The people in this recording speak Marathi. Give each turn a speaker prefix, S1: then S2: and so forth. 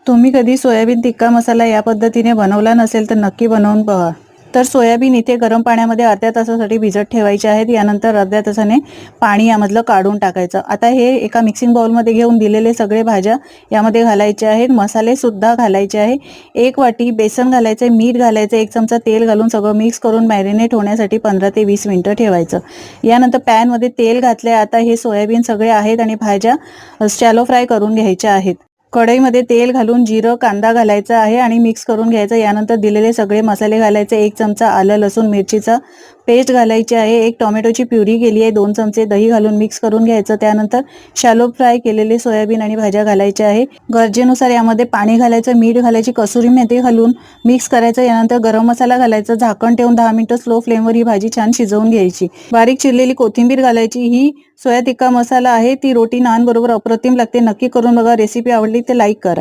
S1: तुम्ही कधी सोयाबीन टिक्का मसाला या पद्धतीने बनवला नसेल तर नक्की बनवून पहा। तर सोयाबीन इथे गरम पाण्यामध्ये अर्ध्या तासासाठी भिजत ठेवायचे आहेत। यानंतर अर्ध्या तासाने पाणी यामधलं काढून टाकायचं। आता हे एका मिक्सिंग बाउलमध्ये घेऊन दिलेले सगळे भाज्या यामध्ये घालायचे आहेत। मसाले सुद्धा घालायचे आहे। 1 वाटी बेसन घालायचे, मीठ घालायचे, 1 चमचा तेल घालून सगळं मिक्स करून मॅरिनेट होण्यासाठी 15 ते 20 मिनिटं ठेवायचं। यानंतर पॅनमध्ये तेल घातले। आता हे सोयाबीन सगळे आहेत आणि भाज्या शॅलो फ्राय करून घ्यायच्या आहेत। कढईमध्ये तेल घालून जिरं, कांदा घालायचा आहे आणि मिक्स करून घ्यायचं। यानंतर दिलेले सगळे मसाले घालायचे। 1 चमचा आलं लसूण मिरचीचा पेस्ट घालायची आहे। 1 टोमॅटोची प्युरी केली आहे। 2 चमचे दही घालून मिक्स करून घ्यायचं। त्यानंतर शॅलो फ्राय केलेले सोयाबीन आणि भाज्या घालायच्या आहे। गरजेनुसार यामध्ये पाणी घालायचं, मीठ घालायची, कसुरी मेथी घालून मिक्स करायचं। यानंतर गरम मसाला घालायचा, झाकण ठेवून 10 मिनिटं स्लो फ्लेमवर ही भाजी छान शिजवून घ्यायची। बारीक चिरलेली कोथिंबीर घालायची। ही सोया टिक्का मसाला आहे ती रोटी नान बरोबर अप्रतिम लागते। नक्की करून बघा। रेसिपी आवडली तर लाईक करा।